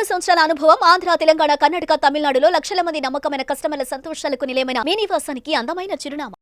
15 సంవత్సరాల అనుభవం ఆంధ్ర, తెలంగాణ, కర్ణాటక, తమిళనాడులో లక్షల మంది నమ్మకమైన కస్టమర్ల సంతోషాలకు నిలయమైన మీ నివాసానికి అందమైన చిరునామా.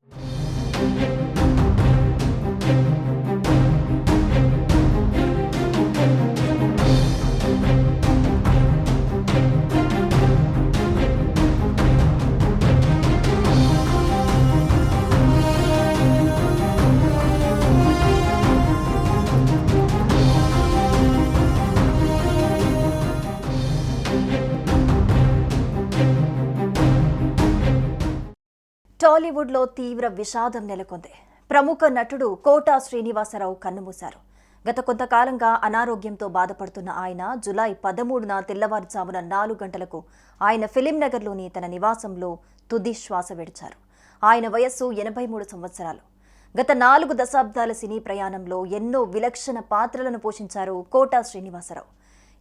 టాలీవుడ్లో తీవ్ర విషాదం నెలకొంది. ప్రముఖ నటుడు కోటా శ్రీనివాసరావు కన్నుమూశారు. గత కొంతకాలంగా అనారోగ్యంతో బాధపడుతున్న ఆయన జులై 13న తెల్లవారుజామున 4 గంటలకు ఆయన ఫిలిం నగర్లోని తన నివాసంలో తుది శ్వాస విడిచారు. ఆయన వయస్సు 83 సంవత్సరాలు. గత 4 దశాబ్దాల సినీ ప్రయాణంలో ఎన్నో విలక్షణ పాత్రలను పోషించారు కోటా శ్రీనివాసరావు.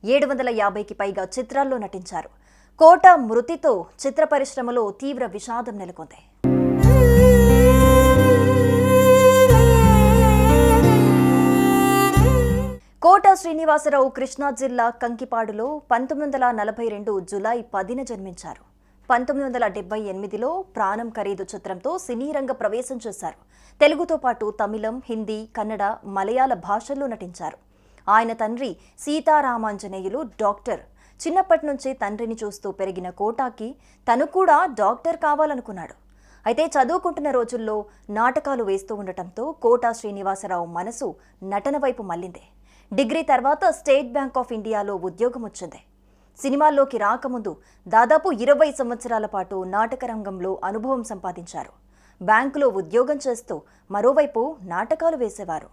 750కి పైగా చిత్రాల్లో నటించారు. కోటా మృతితో చిత్ర పరిశ్రమలో తీవ్ర విషాదం నెలకొంది. కోటా శ్రీనివాసరావు కృష్ణా జిల్లా కంకిపాడులో 1942 జులై 10న జన్మించారు. 1978లో ప్రాణం ఖరీదు చిత్రంతో సినీ రంగ ప్రవేశం చేశారు. తెలుగుతో పాటు తమిళం, హిందీ, కన్నడ, మలయాళ భాషల్లో నటించారు. ఆయన తండ్రి సీతారామాంజనేయులు డాక్టర్. చిన్నప్పటి నుంచి తండ్రిని చూస్తూ పెరిగిన కోటాకి తను కూడా డాక్టర్ కావాలనుకున్నాడు. అయితే చదువుకుంటున్న రోజుల్లో నాటకాలు వేస్తూ ఉండటంతో కోటా శ్రీనివాసరావు మనసు నటన వైపు మళ్లింది. డిగ్రీ తర్వాత స్టేట్ బ్యాంక్ ఆఫ్ ఇండియాలో ఉద్యోగం వచ్చింది. సినిమాల్లోకి రాకముందు దాదాపు 20 సంవత్సరాల పాటు నాటక రంగంలో అనుభవం సంపాదించారు. బ్యాంకులో ఉద్యోగం చేస్తూ మరోవైపు నాటకాలు వేసేవారు.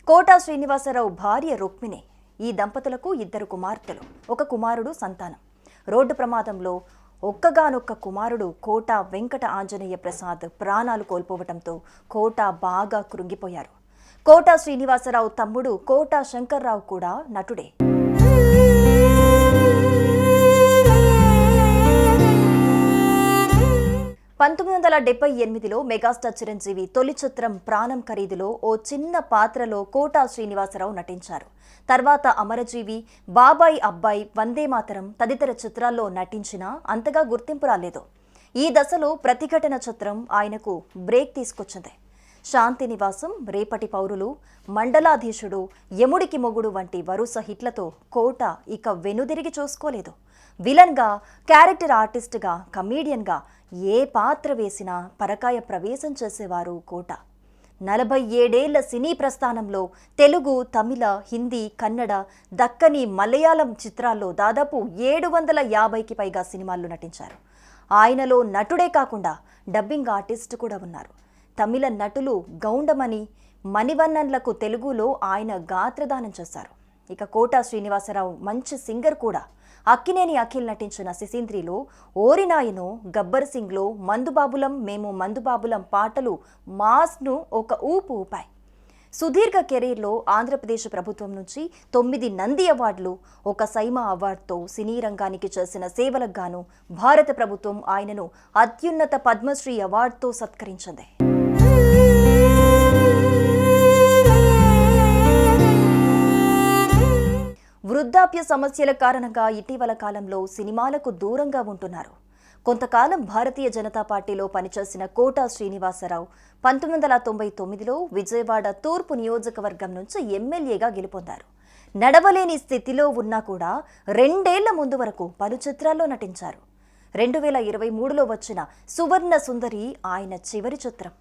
కోటా శ్రీనివాసరావు భార్య రుక్మిణి. ఈ దంపతులకు 2 కుమార్తెలు, 1 కుమారుడు సంతానం. రోడ్డు ప్రమాదంలో ఒక్కగానొక్క కుమారుడు కోటా వెంకట ఆంజనేయ ప్రసాద్ ప్రాణాలు కోల్పోవటంతో కోటా బాగా కృంగిపోయారు. కోటా శ్రీనివాసరావు తమ్ముడు కోటా శంకర్రావు కూడా నటుడే. 1978లో మెగాస్టార్ చిరంజీవి తొలి చిత్రం ప్రాణం ఖరీదులో ఓ చిన్న పాత్రలో కోటా శ్రీనివాసరావు నటించారు. తర్వాత అమరజీవి, బాబాయ్ అబ్బాయి, వందే మాతరం తదితర చిత్రాల్లో నటించినా అంతగా గుర్తింపు రాలేదు. ఈ దశలో ప్రతిఘటన చిత్రం ఆయనకు బ్రేక్ తీసుకొచ్చింది. శాంతి నివాసం, రేపటి పౌరులు, మండలాధీశుడు, యముడికి మొగుడు వంటి వరుస హిట్లతో కోటా ఇక వెనుదిరిగి చూసుకోలేదు. విలన్గా, క్యారెక్టర్ ఆర్టిస్ట్గా, కమీడియన్గా ఏ పాత్ర వేసినా పరకాయ ప్రవేశం చేసేవారు కోటా. 47 ఏళ్ల సినీ ప్రస్థానంలో తెలుగు, తమిళ, హిందీ, కన్నడ, దక్కని, మలయాళం చిత్రాల్లో దాదాపు 750కి పైగా సినిమాల్లో నటించారు. ఆయనలో నటుడే కాకుండా డబ్బింగ్ ఆర్టిస్ట్ కూడా ఉన్నారు. తమిళ నటులు గౌండమణి, మణివన్నన్లకు తెలుగులో ఆయన గాత్రదానం చేశారు. ఇక కోటా శ్రీనివాసరావు మంచి సింగర్ కూడా. అక్కినేని అఖిల్ నటించిన సిసింద్రిలో, ఓరినాయను, గబ్బర్ సింగ్లో మందుబాబులం మేము మందుబాబులం పాటలు మాస్ను ఒక ఊపు ఊపాయి. సుదీర్ఘ కెరీర్లో ఆంధ్రప్రదేశ్ ప్రభుత్వం నుంచి 9 నంది అవార్డులు, 1 సైమా అవార్డుతో సినీ రంగానికి చేసిన సేవలకు గాను భారత ప్రభుత్వం ఆయనను అత్యున్నత పద్మశ్రీ అవార్డుతో సత్కరించింది. వృద్ధాప్య సమస్యల కారణంగా ఇటీవల కాలంలో సినిమాలకు దూరంగా ఉంటున్నారు. కొంతకాలం భారతీయ జనతా పార్టీలో పనిచేసిన కోటా శ్రీనివాసరావు 1999లో విజయవాడ తూర్పు నియోజకవర్గం నుంచి ఎమ్మెల్యేగా గెలుపొందారు. నడవలేని స్థితిలో ఉన్నా కూడా 2 ఏళ్ల ముందు వరకు పలు చిత్రాల్లో నటించారు. 2023లో వచ్చిన సువర్ణ సుందరి ఆయన చివరి చిత్రం.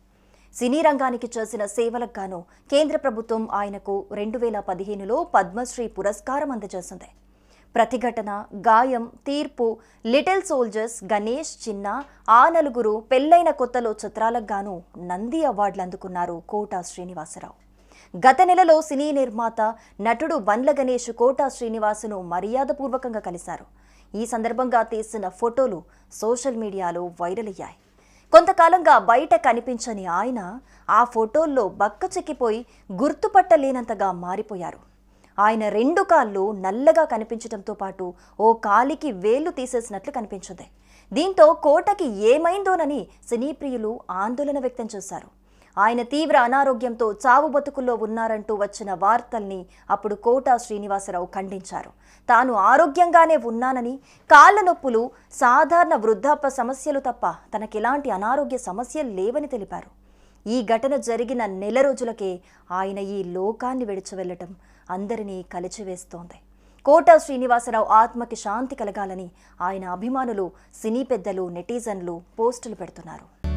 సినీ రంగానికి చేసిన సేవలకు గాను కేంద్ర ప్రభుత్వం ఆయనకు 2015లో పద్మశ్రీ పురస్కారం అందజేసింది. ప్రతిఘటన, గాయం, తీర్పు, లిటిల్ సోల్జర్స్, గణేష్, చిన్న, ఆ నలుగురు, పెళ్లైన కొత్తలో చిత్రాలకు గాను నంది అవార్డులు అందుకున్నారు కోటా శ్రీనివాసరావు. గత నెలలో సినీ నిర్మాత, నటుడు బండ్ల గణేష్ కోటా శ్రీనివాసును మర్యాదపూర్వకంగా కలిశారు. ఈ సందర్భంగా తీసిన ఫోటోలు సోషల్ మీడియాలో వైరల్ అయ్యాయి. కొంతకాలంగా బయట కనిపించని ఆయన ఆ ఫోటోల్లో బక్కచిక్కిపోయి గుర్తుపట్టలేనంతగా మారిపోయారు. ఆయన 2 కాళ్ళు నల్లగా కనిపించడంతో పాటు ఓ కాలికి వేళ్లు తీసేసినట్లు కనిపించింది. దీంతో కోటకి ఏమైందోనని సినీ ప్రియులు ఆందోళన వ్యక్తం చేశారు. ఆయన తీవ్ర అనారోగ్యంతో చావు బతుకుల్లో ఉన్నారంటూ వచ్చిన వార్తల్ని అప్పుడు కోటా శ్రీనివాసరావు ఖండించారు. తాను ఆరోగ్యంగానే ఉన్నానని, కాళ్ల నొప్పులు సాధారణ వృద్ధాప్య సమస్యలు తప్ప తనకెలాంటి అనారోగ్య సమస్యలు లేవని తెలిపారు. ఈ ఘటన జరిగిన నెల రోజులకే ఆయన ఈ లోకాన్ని విడిచి వెళ్లటం అందరినీ కలిచివేస్తోంది. కోటా శ్రీనివాసరావు ఆత్మకి శాంతి కలగాలని ఆయన అభిమానులు, సినీ పెద్దలు, నెటిజన్లు పోస్టులు పెడుతున్నారు.